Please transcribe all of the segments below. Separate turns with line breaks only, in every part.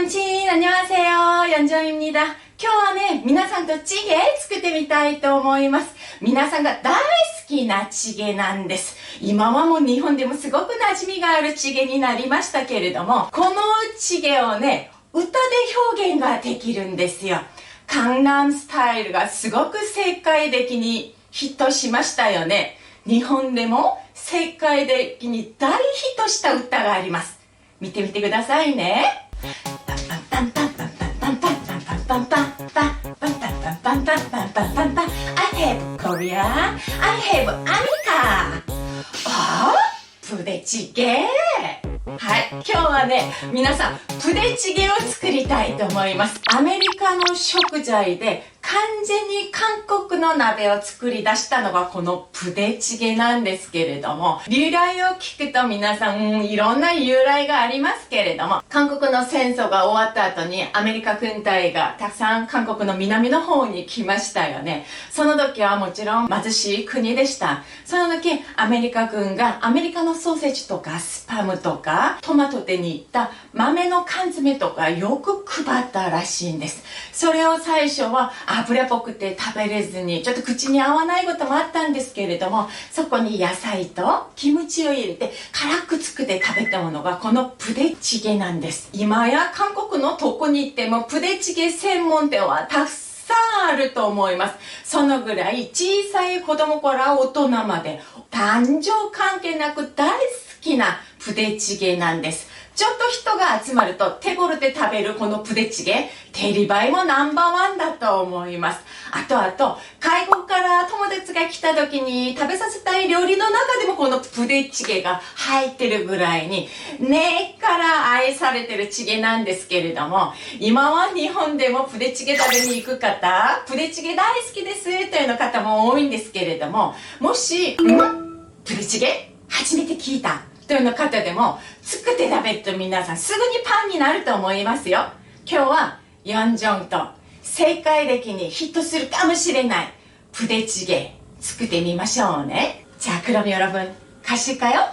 런칭 안녕하세요. 연정입니다. 今日はね、皆さんとチゲ作ってみたいと思います。皆さんが大好きなチゲなんです。今はもう日本でもすごく馴染みがあるチゲになりましたけれども、このチゲをね、歌で表現ができるんですよ。カンナムスタイルがすごく世界的にヒットしましたよね。日本でも世界的に大ヒットした歌があります。見てみてくださいね。I have Korea, I have America. プデチゲはい、今日はね、皆さん、プデチゲを作りたいと思います。アメリカの食材で完全に韓国の鍋を作り出したのがこのプデチゲなんですけれども、由来を聞くと皆さん、いろんな由来がありますけれども、韓国の戦争が終わった後にアメリカ軍隊がたくさん韓国の南の方に来ましたよね。その時はもちろん貧しい国でした。その時アメリカ軍がアメリカのソーセージとかスパムとかトマトで煮った豆の缶詰とかよく配ったらしいんです。それを最初は油っぽくて食べれずにちょっと口に合わないこともあったんですけれども、そこに野菜とキムチを入れて辛く作って食べたものがこのプデチゲなんです。今や韓国のどこに行ってもプデチゲ専門店はたくさんあると思います。そのぐらい小さい子供から大人まで男女関係なく大好きなプデチゲなんです。ちょっと人が集まると手頃で食べるこのプデチゲ、テリバイもナンバーワンだと思います。あと、外国から友達が来た時に食べさせたい料理の中でもこのプデチゲが入ってるぐらいに根っから愛されてるチゲなんですけれども、今は日本でもプデチゲ食べに行く方、プデチゲ大好きですというの方も多いんですけれども、もし、プデチゲ初めて聞いたというの方でも作って食べると皆さんすぐにパンになると思いますよ。今日はヨンジョンと世界的にヒットするかもしれないプデチゲ作ってみましょうね。자 그럼 여러분 가실까요?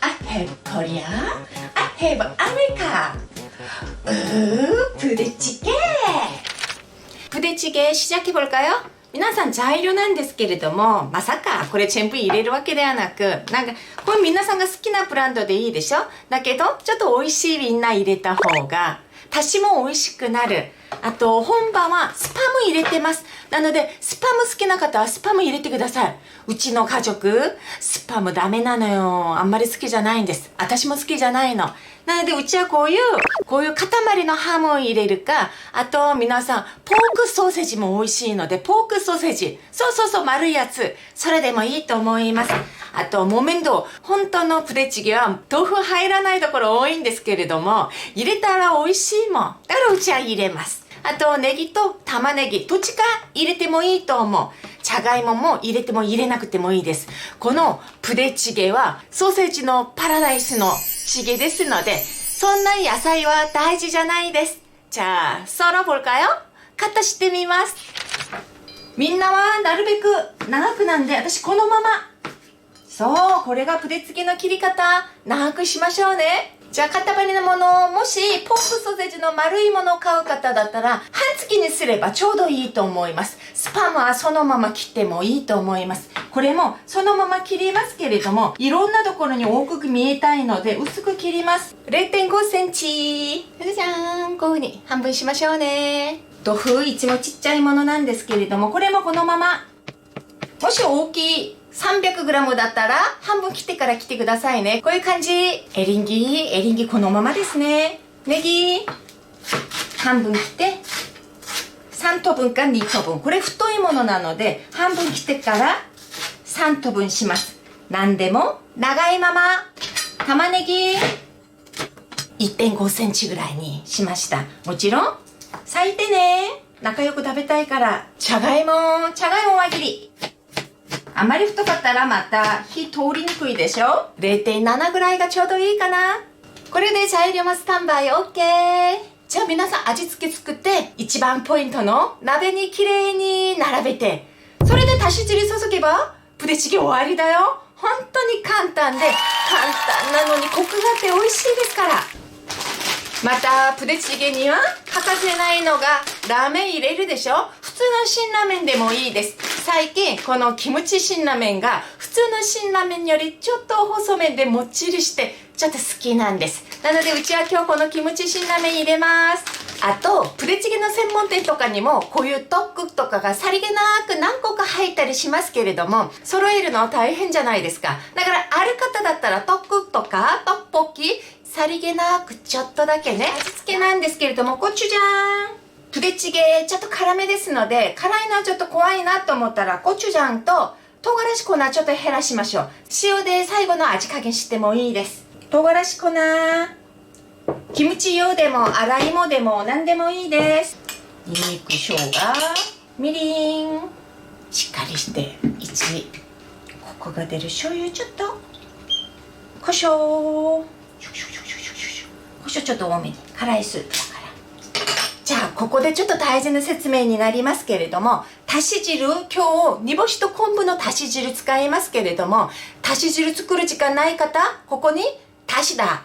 I have Korea, I have America. 부대찌개. 부대찌개 시작해볼까요? 皆さん材料なんですけれども、まさかこれ全部入れるわけではなく、これ皆さんが好きなブランドでいいでしょ。だけどちょっと美味しいみんな入れた方がだしも美味しくなる。あと本場はスパム入れてます。なのでスパム好きな方はスパム入れてください。うちの家族スパムダメなのよ。あんまり好きじゃないんです。私も好きじゃないの。なのでうちはこういう塊のハムを入れるか、あと皆さんポークソーセージも美味しいのでポークソーセージ、そう丸いやつ、それでもいいと思います。あと木綿豆腐、本当のプデチゲは豆腐入らないところ多いんですけれども、入れたら美味しいもん。だからうちは入れます。あとネギと玉ねぎどっちか入れてもいいと思う。じゃがいもも入れても入れなくてもいいです。このプデチゲはソーセージのパラダイスのチゲですので、そんな野菜は大事じゃないです。じゃあ썰어볼까요？カットしてみます。みんなはなるべく長くなんで、私このまま。そう、これがプデチゲの切り方。長くしましょうね。じゃあ塊のもの、もしポークソーセージの丸いものを買う方だったら半月にすればちょうどいいと思います。スパムはそのまま切ってもいいと思います。これもそのまま切りますけれども、いろんなところに大きく見えたいので薄く切ります。0.5 センチ。じゃーん、こういう風に半分しましょうね。豆腐いつもちっちゃいものなんですけれども、これもこのまま。もし大きい300g だったら半分切ってから切ってくださいね。こういう感じ。エリンギこのままですね。ネギ半分切って3等分か2等分。これ太いものなので半分切ってから3等分します。何でも長いまま。玉ねぎ 1.5 センチぐらいにしました。もちろん裂いてね。仲良く食べたいから。じゃがいも輪切り。あまり太かったらまた火通りにくいでしょ。 0.7 ぐらいがちょうどいいかな。これで材料もスタンバイ OK。 じゃあ皆さん味付け作って一番ポイントの鍋にきれいに並べて、それでだし汁注げばプデチゲ終わりだよ。本当に簡単で簡単なのにコクがあって美味しいですから。またプデチゲには欠かせないのがラーメン入れるでしょ。普通の辛ラーメンでもいいです。最近このキムチ辛ラーメンが普通の辛ラーメンよりちょっと細麺でもっちりしてちょっと好きなんです。なのでうちは今日このキムチ辛ラーメン入れます。あとプデチゲの専門店とかにもこういうトックとかがさりげなく何個か入ったりしますけれども、揃えるの大変じゃないですか。だからある方だったらトックとかトッポッキさりげなくちょっとだけね、味付けなんですけれども、コチュジャン。プデチゲちょっと辛めですので、辛いのはちょっと怖いなと思ったら、コチュジャンと唐辛子粉ちょっと減らしましょう。塩で最後の味加減してもいいです。唐辛子粉、キムチ用でも洗い芋でも何でもいいです。ニンニク、生姜、みりん。しっかりして、1。コクが出る醤油ちょっと。胡椒。胡椒ちょっと多めに。辛いスープだから。じゃあここでちょっと大事な説明になりますけれども、だし汁、今日煮干しと昆布のだし汁使いますけれども、だし汁作る時間ない方、ここにだしだ、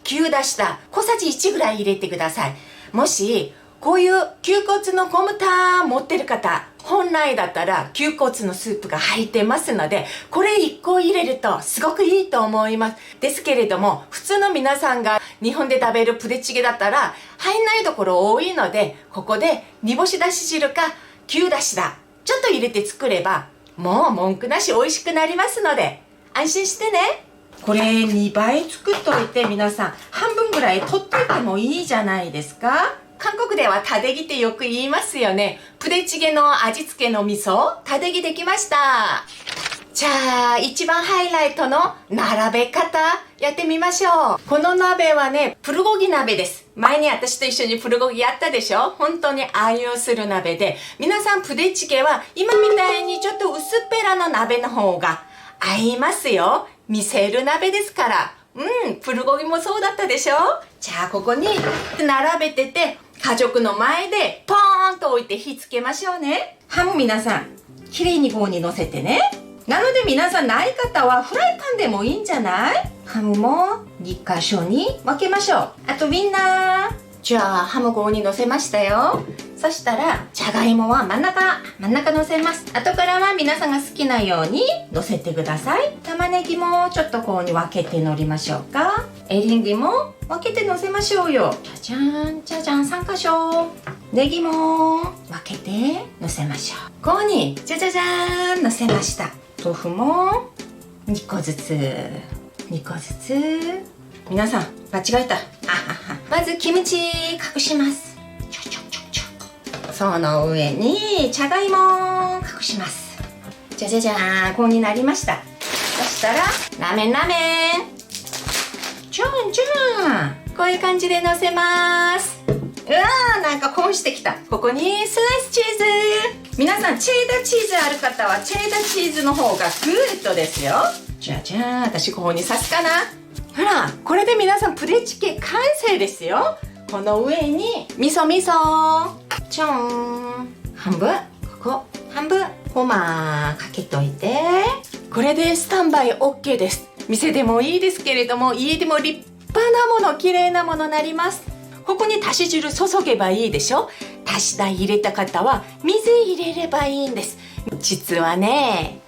牛だしだ、小さじ1ぐらい入れてください。もしこういう牛骨のゴムタン持ってる方、本来だったら牛骨のスープが入ってますので、これ1個入れるとすごくいいと思います。ですけれども、普通の皆さんが日本で食べるプデチゲだったら入んないところ多いので、ここで煮干しだし汁か牛だしだちょっと入れて作ればもう文句なし美味しくなりますので安心してね。これ2倍作っといて皆さん半分ぐらい取っといてもいいじゃないですか。韓国ではタデギってよく言いますよね。プデチゲの味付けの味噌、タデギできました。じゃあ、一番ハイライトの並べ方、やってみましょう。この鍋はね、プルゴギ鍋です。前に私と一緒にプルゴギやったでしょ。本当に愛用する鍋で。皆さんプデチゲは今みたいにちょっと薄っぺらな鍋の方が合いますよ。見せる鍋ですから。プルゴギもそうだったでしょ。じゃあ、ここに並べてて、家族の前でポーンと置いて火つけましょうね。ハム皆さん、きれいに棒に乗せてね。なので皆さんない方はフライパンでもいいんじゃない？ハムも2箇所に分けましょう。あとウインナー。じゃあハム棒に乗せましたよ。そしたらじゃがいもは真ん中乗せます。後からは皆さんが好きなように乗せてください。玉ねぎもちょっとこうに分けて乗りましょうか。エリンギも分けて乗せましょうよ。じゃじゃーんじゃじゃん3箇所。ネギも分けて乗せましょう。ここにじゃじゃじゃーん乗せました。豆腐も2個ずつ2個ずつ。皆さん間違えた。まずキムチ隠します。その上にじゃがいも隠します。じゃじゃじゃーん、こうになりました。そしたらラーメンチュンチュン、こういう感じでのせます。うわー、なんかコーンしてきた。ここにスライスチーズ。皆さんチェダーチーズある方はチェダーチーズの方がグッドですよ。じゃじゃーん、私ここに刺すかな。ほら、これで皆さんプデチゲ完成ですよ。この上に味噌ちょん、半分、ここ半分ごまかけといて、これでスタンバイ OK です。店でもいいですけれども、家でも立派なもの、綺麗なものになります。ここにだし汁注げばいいでしょ。だし入れた方は水入れればいいんです。実はね、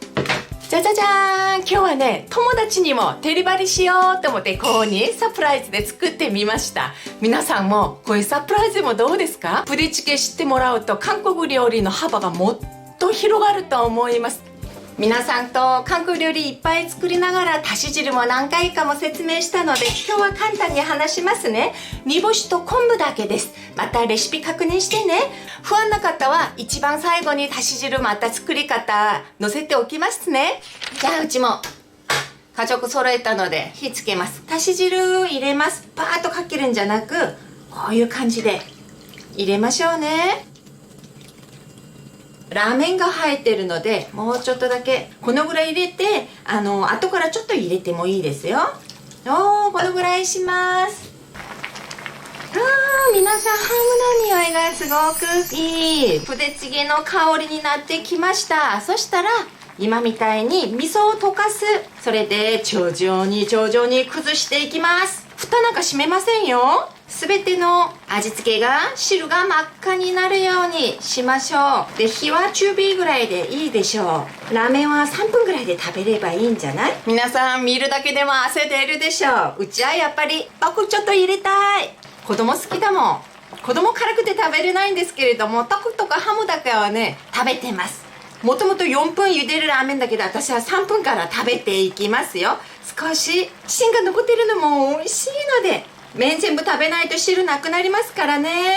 じゃじゃじゃーん、今日はね、友達にもデリバリーしようと思ってこうにサプライズで作ってみました。皆さんもこういうサプライズもどうですか？プデチゲ知ってもらうと韓国料理の幅がもっと広がると思います。皆さんと韓国料理いっぱい作りながらだし汁も何回かも説明したので、今日は簡単に話しますね。煮干しと昆布だけです。またレシピ確認してね。不安な方は一番最後にだし汁また作り方載せておきますね。じゃあうちも家族揃えたので火つけます。だし汁入れます。パーッとかけるんじゃなく、こういう感じで入れましょうね。ラーメンが入ってるのでもうちょっとだけこのぐらい入れて、後からちょっと入れてもいいですよ。このぐらいします。皆さんハムの匂いがすごくいいプデチゲの香りになってきました。そしたら今みたいに味噌を溶かす。それで徐々に崩していきます。蓋なんか閉めませんよ。すべての味付けが汁が真っ赤になるようにしましょう。で、火は中火ぐらいでいいでしょう。ラーメンは3分ぐらいで食べればいいんじゃない？皆さん見るだけでも汗出るでしょう。うちはやっぱり豆腐ちょっと入れたい。子供好きだもん。子供辛くて食べれないんですけれども、豆腐とかハムだけはね食べてます。もともと4分茹でるラーメンだけど、私は3分から食べていきますよ。少し芯が残ってるのも美味しいので、麺全部食べないと汁なくなりますからね。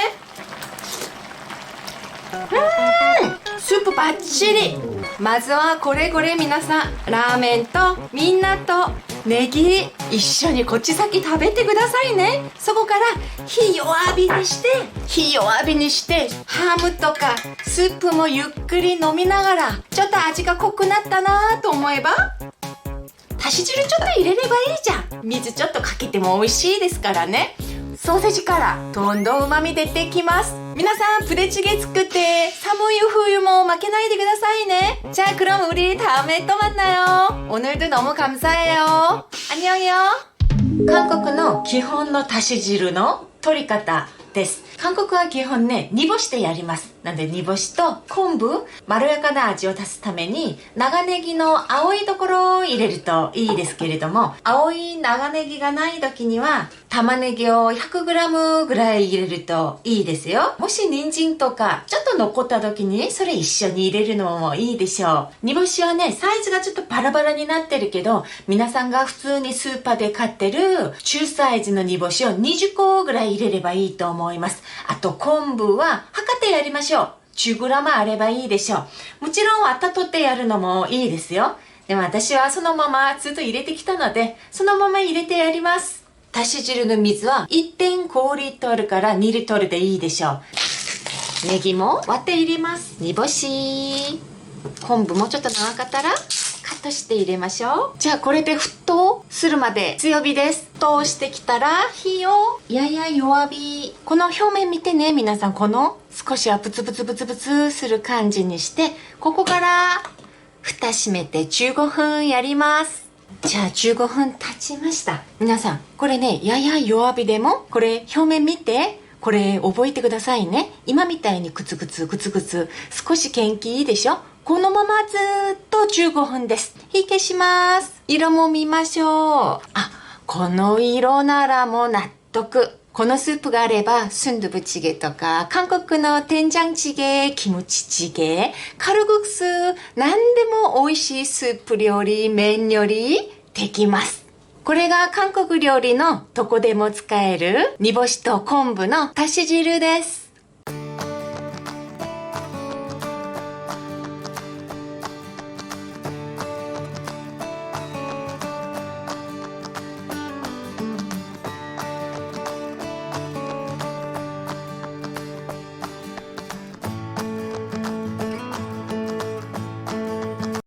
スープバッチリ。まずはこれ皆さん、ラーメンとみんなとネギ一緒にこっち先食べてくださいね。そこから火弱火にしてハムとかスープもゆっくり飲みながら、ちょっと味が濃くなったなと思えば足し汁ちょっと入れればいいじゃん。水ちょっとかけても美味しいですからね。ソーセージからどんどん旨味出てきます。皆さんプデチゲ作って寒い冬も負けないでくださいね。자 그럼 우리 다음에 또 만나요. 오늘도 너무 감사해요. 안녕요.韓国の基本の足し汁の取り方です。韓国は基本ね、煮干しでやります。なんで煮干しと昆布、まろやかな味を足すために長ネギの青いところを入れるといいですけれども、青い長ネギがない時には玉ねぎを 100g ぐらい入れるといいですよ。もし人参とかちょっと残った時にそれ一緒に入れるのもいいでしょう。煮干しはね、サイズがちょっとバラバラになってるけど、皆さんが普通にスーパーで買ってる中サイズの煮干しを20個ぐらい入れればいいと思います。あと昆布は測ってやりましょう。10g あればいいでしょう。もちろん温取ってやるのもいいですよ。でも私はそのままずっと入れてきたので、そのまま入れてやります。足し汁の水は 1.5 リットルから2リットルでいいでしょう。ネギも割って入れます。煮干し、昆布もちょっと長かったらカットして入れましょう。じゃあこれで沸騰するまで強火です。沸騰してきたら火をやや弱火。この表面見てね、皆さん。この少しはブツブツする感じにして、ここから蓋閉めて15分やります。じゃあ15分経ちました。皆さんこれね、やや弱火でもこれ表面見て、これ覚えてくださいね。今みたいにグツグツ少し元気いいでしょ。このままずっと15分です。火消します。色も見ましょう。あ、この色ならもう納得。このスープがあればスンドゥブチゲとか韓国の된장チゲ、キムチチゲ、カルグクス、何でも美味しいスープ料理、麺料理できます。これが韓国料理のどこでも使える煮干しと昆布の足し汁です。